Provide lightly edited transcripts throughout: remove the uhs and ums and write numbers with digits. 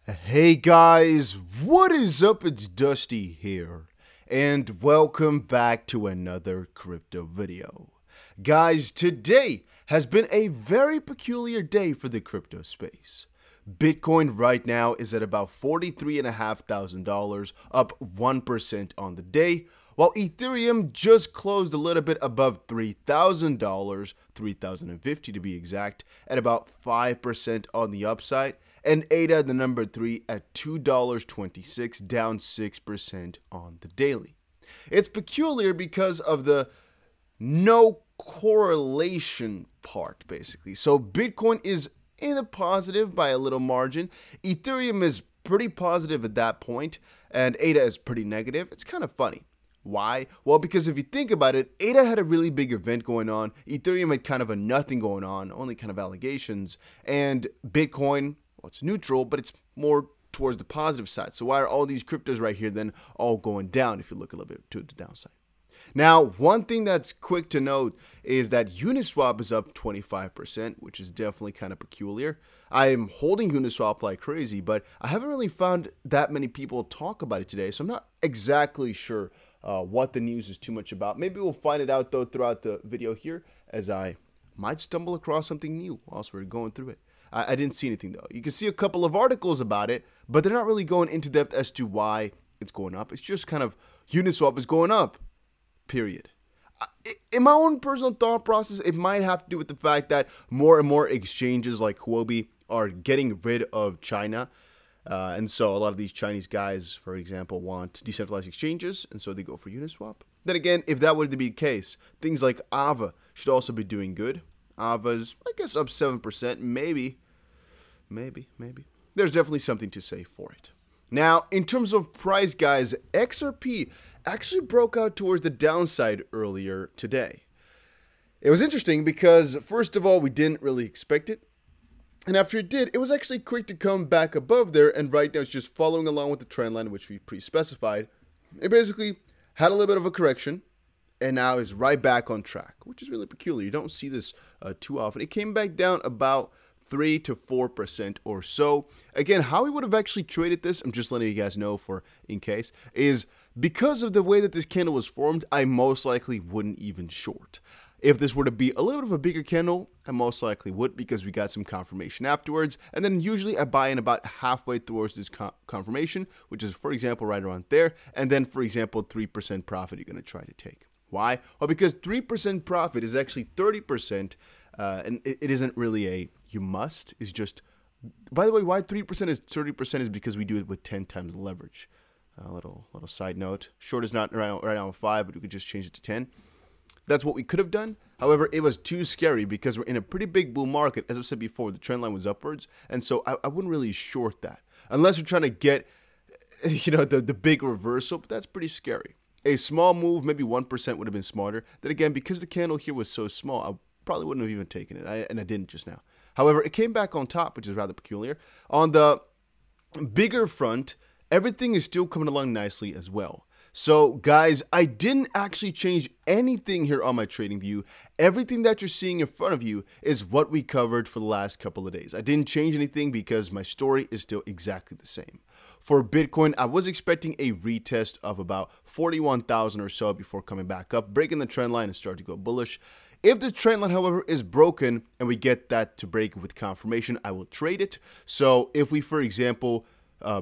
Hey guys, what is up? It's Dusty here, and welcome back to another crypto video. Guys, today has been a very peculiar day for the crypto space. Bitcoin right now is at about $43,500, up 1% on the day, while Ethereum just closed a little bit above $3,000, $3,050 to be exact, at about 5% on the upside, and ADA, the number 3, at $2.26, down 6% on the daily. It's peculiar because of the no correlation part, basically. So Bitcoin is in a positive by a little margin. Ethereum is pretty positive at that point, and ADA is pretty negative. It's kind of funny. Why? Well, because if you think about it, ADA had a really big event going on. Ethereum had kind of a nothing going on, only kind of allegations. And Bitcoin, well, it's neutral, but it's more towards the positive side. So why are all these cryptos right here then all going down if you look a little bit to the downside? Now, one thing that's quick to note is that Uniswap is up 25%, which is definitely kind of peculiar. I am holding Uniswap like crazy, but I haven't really found that many people talk about it today, so I'm not exactly sure what the news is too much about. Maybe we'll find it out, though, throughout the video here, as I might stumble across something new whilst we're going through it. I didn't see anything, though. You can see a couple of articles about it, but they're not really going into depth as to why it's going up. It's just kind of Uniswap is going up. Period. In my own personal thought process, it might have to do with the fact that more and more exchanges like Huobi are getting rid of China. And so a lot of these Chinese guys, for example, want decentralized exchanges, and so they go for Uniswap. Then again, if that were to be the case, things like AVA should also be doing good. AVA's, I guess, up 7%. Maybe. There's definitely something to say for it. Now, in terms of price, guys, XRP actually broke out towards the downside earlier today. It was interesting because, first of all, we didn't really expect it. And after it did, it was actually quick to come back above there. And right now, it's just following along with the trend line, which we pre-specified. It basically had a little bit of a correction and now is right back on track, which is really peculiar. You don't see this too often. It came back down about 3 to 4% or so. Again, how we would have actually traded this, I'm just letting you guys know for in case, is because of the way that this candle was formed, I most likely wouldn't even short. If this were to be a little bit of a bigger candle, I most likely would, because we got some confirmation afterwards. And then usually I buy in about halfway towards this confirmation, which is, for example, right around there. And then, for example, 3% profit you're going to try to take. Why? Well, because 3% profit is actually 30%, and it isn't really a you must. It's just, by the way, why 3% is 30% is because we do it with 10 times the leverage. A little side note. Short is not right now 5, but we could just change it to 10. That's what we could have done. However, it was too scary because we're in a pretty big bull market. As I said before, the trend line was upwards. And so I wouldn't really short that. Unless you're trying to get, the big reversal. But that's pretty scary. A small move, maybe 1% would have been smarter. Then again, because the candle here was so small, I probably wouldn't have even taken it. And I didn't just now. However, it came back on top, which is rather peculiar. On the bigger front, everything is still coming along nicely as well. So, guys, I didn't actually change anything here on my trading view. Everything that you're seeing in front of you is what we covered for the last couple of days. I didn't change anything because my story is still exactly the same. For Bitcoin, I was expecting a retest of about 41,000 or so before coming back up, breaking the trend line and start to go bullish. If the trend line, however, is broken and we get that to break with confirmation, I will trade it. So if we, for example,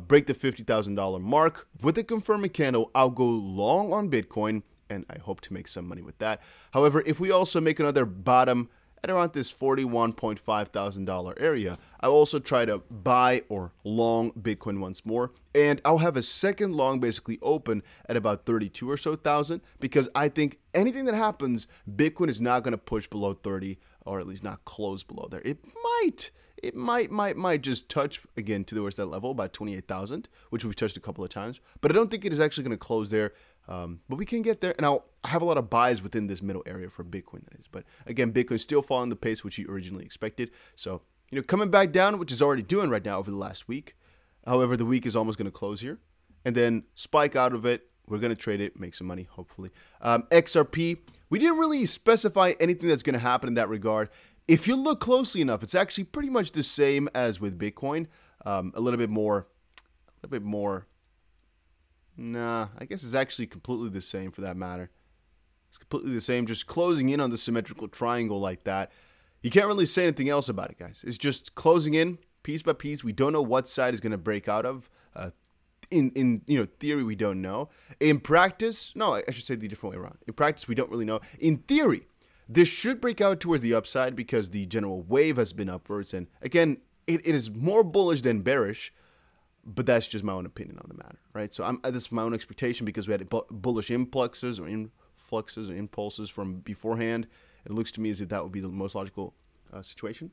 break the $50,000 mark with a confirming candle, I'll go long on Bitcoin, and I hope to make some money with that. However, if we also make another bottom at around this $41.5 thousand area, I'll also try to buy or long Bitcoin once more, and I'll have a second long basically open at about 32 or so thousand, because I think anything that happens, Bitcoin is not going to push below 30, or at least not close below there. It might just touch again towards that level, about 28,000, which we've touched a couple of times. But I don't think it is actually going to close there. But we can get there, and I have a lot of buys within this middle area for Bitcoin, that is. But again, Bitcoin still following the pace which you originally expected. So, coming back down, which is already doing right now over the last week. However, the week is almost going to close here, and then spike out of it. We're going to trade it, make some money, hopefully. XRP, we didn't really specify anything that's going to happen in that regard. If you look closely enough, it's actually pretty much the same as with Bitcoin. a little bit more. Nah, I guess it's actually completely the same for that matter. It's completely the same, just closing in on the symmetrical triangle like that. You can't really say anything else about it, guys. It's just closing in piece by piece. We don't know what side is going to break out of. In theory, we don't know. In practice, no, I should say the different way around. In practice, we don't really know. In theory, this should break out towards the upside because the general wave has been upwards. And again, it is more bullish than bearish. But that's just my own opinion on the matter, right? So this is my own expectation because we had bullish influxes or impulses from beforehand. It looks to me as if that would be the most logical situation.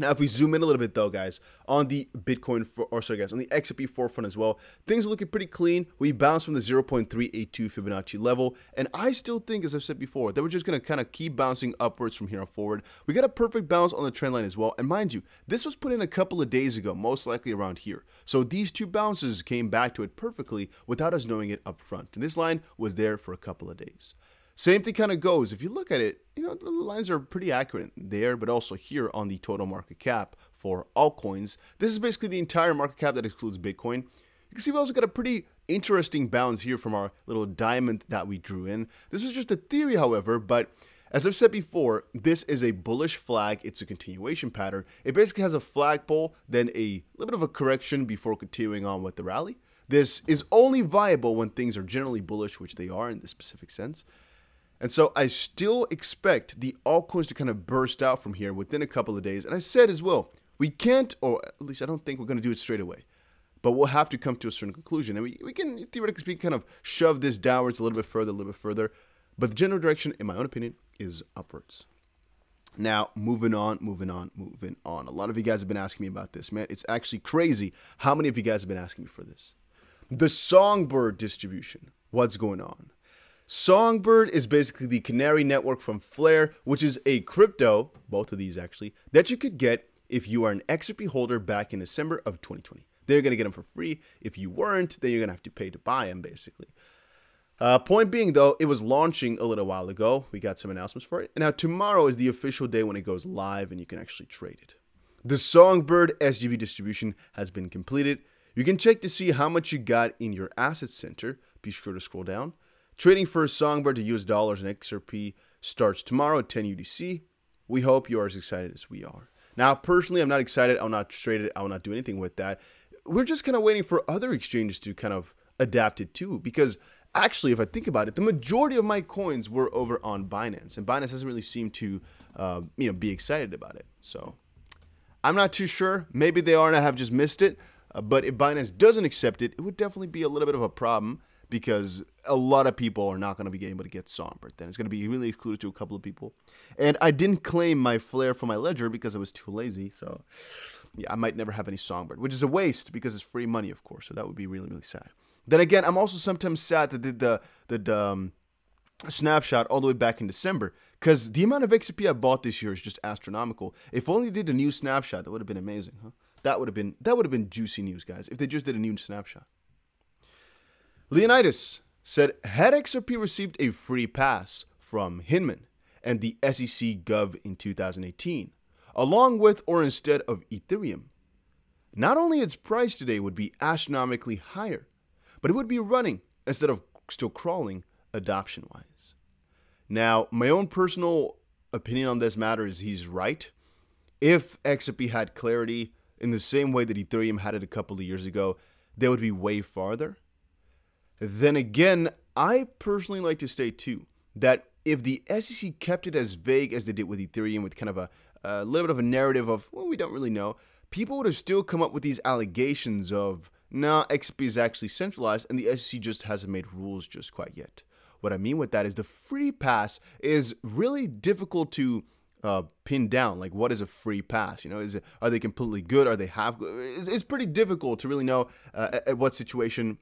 Now, if we zoom in a little bit, though, guys, on the Bitcoin, on the XRP forefront as well, things are looking pretty clean. We bounced from the 0.382 Fibonacci level, and I still think, as I've said before, that we're just going to kind of keep bouncing upwards from here on forward. We got a perfect bounce on the trend line as well, and mind you, this was put in a couple of days ago, most likely around here. So these two bounces came back to it perfectly without us knowing it up front, and this line was there for a couple of days. Same thing kind of goes. If you look at it, the lines are pretty accurate there, but also here on the total market cap for altcoins. This is basically the entire market cap that excludes Bitcoin. You can see we also got a pretty interesting bounce here from our little diamond that we drew in. This was just a theory, however, but as I've said before, this is a bullish flag. It's a continuation pattern. It basically has a flagpole, then a little bit of a correction before continuing on with the rally. This is only viable when things are generally bullish, which they are in this specific sense. And so I still expect the altcoins to kind of burst out from here within a couple of days. And I said as well, we can't, or at least I don't think we're going to do it straight away. But we'll have to come to a certain conclusion. And we can, theoretically speaking, kind of shove this downwards a little bit further. But the general direction, in my own opinion, is upwards. Now, moving on. A lot of you guys have been asking me about this, man. It's actually crazy how many of you guys have been asking me for this. The Songbird distribution. What's going on? Songbird is basically the canary network from Flare, which is a crypto, both of these actually, that you could get if you are an XRP holder back in December of 2020. They're going to get them for free. If you weren't, then you're going to have to pay to buy them, basically. Point being, though, it was launching a little while ago. We got some announcements for it. And now tomorrow is the official day when it goes live and you can actually trade it. The Songbird SGB distribution has been completed. You can check to see how much you got in your asset center. Be sure to scroll down. Trading for Songbird to US dollars and XRP starts tomorrow at 10 UTC. We hope you are as excited as we are. Now, personally, I'm not excited. I'll not trade it. I will not do anything with that. We're just kind of waiting for other exchanges to kind of adapt it too. Because actually, if I think about it, the majority of my coins were over on Binance. And Binance doesn't really seem to be excited about it. So I'm not too sure. Maybe they are and I have just missed it. But if Binance doesn't accept it, it would definitely be a little bit of a problem. Because a lot of people are not going to be able to get Songbird. Then it's going to be really excluded to a couple of people. And I didn't claim my Flare for my ledger because I was too lazy. So yeah, I might never have any Songbird, which is a waste because it's free money, of course. So that would be really, really sad. Then again, I'm also sometimes sad that the snapshot all the way back in December because the amount of XRP I bought this year is just astronomical. If only they did a new snapshot, that would have been amazing, huh? That would have been juicy news, guys. If they just did a new snapshot. Leonidas said, had XRP received a free pass from Hinman and the SEC Gov in 2018, along with or instead of Ethereum, not only its price today would be astronomically higher, but it would be running instead of still crawling adoption-wise. Now, my own personal opinion on this matter is he's right. If XRP had clarity in the same way that Ethereum had it a couple of years ago, they would be way farther. Then again, I personally like to state too that if the SEC kept it as vague as they did with Ethereum, with kind of a little bit of a narrative of, well, we don't really know, people would have still come up with these allegations of, nah, XRP is actually centralized and the SEC just hasn't made rules just quite yet. What I mean with that is the free pass is really difficult to pin down. Like, what is a free pass? Are they completely good? Are they half good? It's pretty difficult to really know at what situation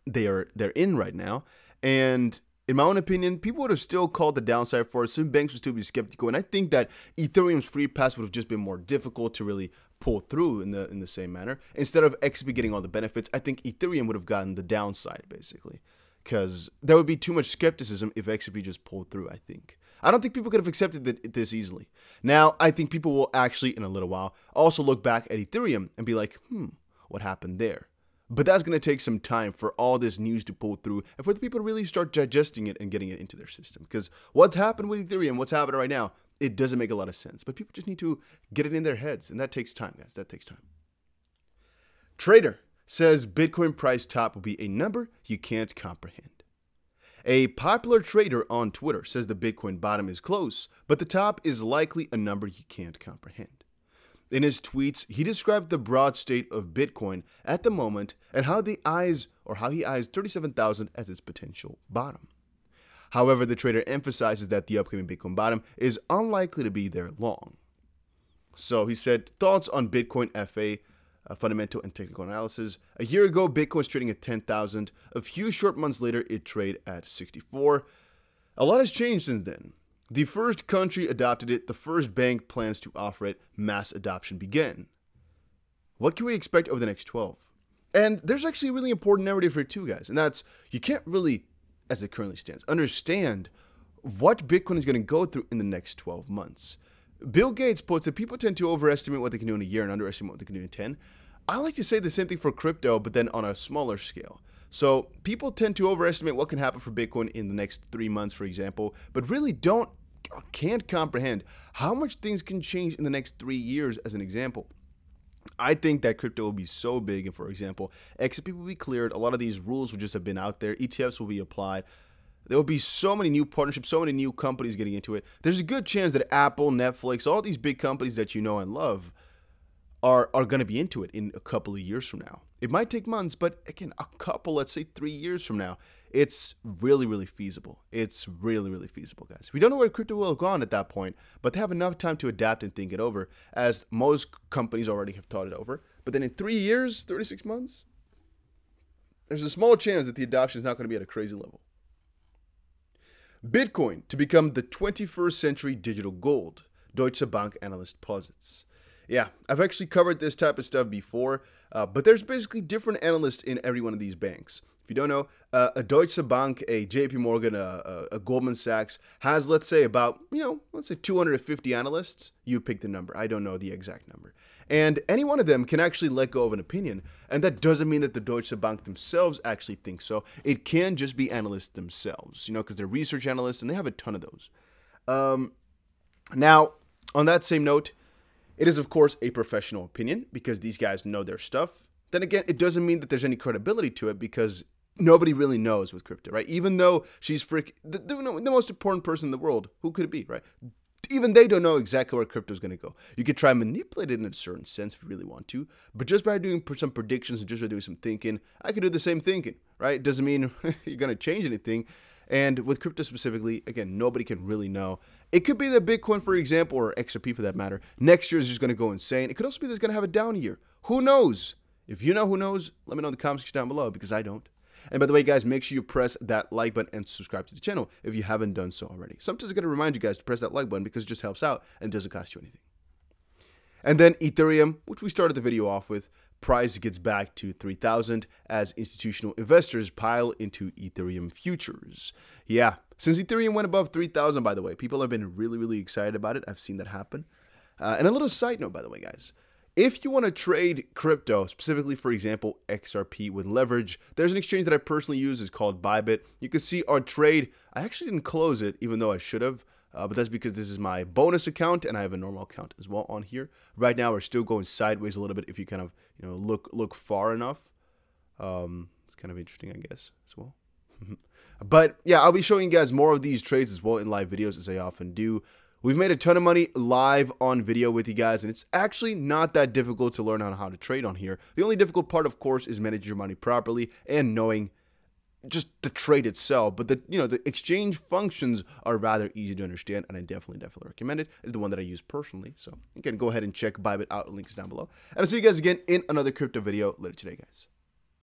they're in right now. And in my own opinion, people would have still called the downside for it. Some banks would still be skeptical. And I think that Ethereum's free pass would have just been more difficult to really pull through in the same manner. Instead of XRP getting all the benefits, I think Ethereum would have gotten the downside, basically. Because there would be too much skepticism if XRP just pulled through, I think. I don't think people could have accepted it this easily. Now, I think people will actually, in a little while, also look back at Ethereum and be like, what happened there? But that's going to take some time for all this news to pull through and for the people to really start digesting it and getting it into their system. Because what's happened with Ethereum, what's happening right now, it doesn't make a lot of sense. But people just need to get it in their heads, and that takes time, guys. That takes time. Trader says Bitcoin price top will be a number you can't comprehend. A popular trader on Twitter says the Bitcoin bottom is close, but the top is likely a number you can't comprehend. In his tweets, he described the broad state of Bitcoin at the moment and how he eyes 37,000 as its potential bottom. However, the trader emphasizes that the upcoming Bitcoin bottom is unlikely to be there long. So he said, thoughts on Bitcoin FA, fundamental and technical analysis. A year ago, Bitcoin was trading at 10,000. A few short months later, it traded at 64. A lot has changed since then. The first country adopted it. The first bank plans to offer it. Mass adoption began. What can we expect over the next 12? And there's actually a really important narrative here too, guys. And that's, you can't really, as it currently stands, understand what Bitcoin is going to go through in the next 12 months. Bill Gates puts that people tend to overestimate what they can do in a year and underestimate what they can do in 10. I like to say the same thing for crypto, but then on a smaller scale. So people tend to overestimate what can happen for Bitcoin in the next 3 months, for example, but really can't comprehend how much things can change in the next 3 years, as an example. I think that crypto will be so big, and for example, XRP will be cleared. A lot of these rules will just have been out there. ETFs will be applied. There will be so many new partnerships, so many new companies getting into it. There's a good chance that Apple, Netflix, all these big companies that you know and love are going to be into it in a couple of years from now. It might take months, but again, a couple, let's say 3 years from now, it's really, really feasible. It's really, really feasible, guys. We don't know where crypto will have gone at that point, but they have enough time to adapt and think it over, as most companies already have thought it over. But then in 3 years, 36 months, there's a small chance that the adoption is not going to be at a crazy level. Bitcoin to become the 21st century digital gold. Deutsche Bank analyst Posits. Yeah, I've actually covered this type of stuff before, but there's basically different analysts in every one of these banks. If you don't know, a Deutsche Bank, a JP Morgan, a Goldman Sachs has, let's say, about, let's say 250 analysts. You pick the number. I don't know the exact number. And any one of them can actually let go of an opinion. And that doesn't mean that the Deutsche Bank themselves actually think so. It can just be analysts themselves, because they're research analysts and they have a ton of those. Now, on that same note, it is, of course, a professional opinion because these guys know their stuff. Then again, it doesn't mean that there's any credibility to it because nobody really knows with crypto, right? Even though she's the most important person in the world, who could it be, right? Even they don't know exactly where crypto is going to go. You could try and manipulate it in a certain sense if you really want to, but just by doing some predictions and just by doing some thinking, I could do the same thinking, right? It doesn't mean you're going to change anything. And with crypto specifically, again, nobody can really know. It could be that Bitcoin, for example, or XRP for that matter, next year is just going to go insane. It could also be that it's going to have a down year. Who knows? If you know who knows, let me know in the comments section down below because I don't. And by the way, guys, make sure you press that like button and subscribe to the channel if you haven't done so already. Sometimes I'm going to remind you guys to press that like button because it just helps out and doesn't cost you anything. And then Ethereum, which we started the video off with, price gets back to 3,000 as institutional investors pile into Ethereum futures. Yeah, since Ethereum went above 3,000, by the way, people have been really, really excited about it. I've seen that happen. And a little side note, by the way, guys. If you want to trade crypto, specifically, for example, XRP with leverage, there's an exchange that I personally use. It's called Bybit. You can see our trade. I actually didn't close it, even though I should have. But that's because this is my bonus account, and I have a normal account as well on here. Right now, we're still going sideways a little bit if you kind of look far enough. It's kind of interesting, I guess, as well. But yeah, I'll be showing you guys more of these trades as well in live videos, as I often do. We've made a ton of money live on video with you guys, and it's actually not that difficult to learn on how to trade on here. The only difficult part, of course, is managing your money properly and knowing just the trade itself. But the exchange functions are rather easy to understand, and I definitely recommend it. It's the one that I use personally. So again, go ahead and check Bybit out. Links down below. And I'll see you guys again in another crypto video later today, guys.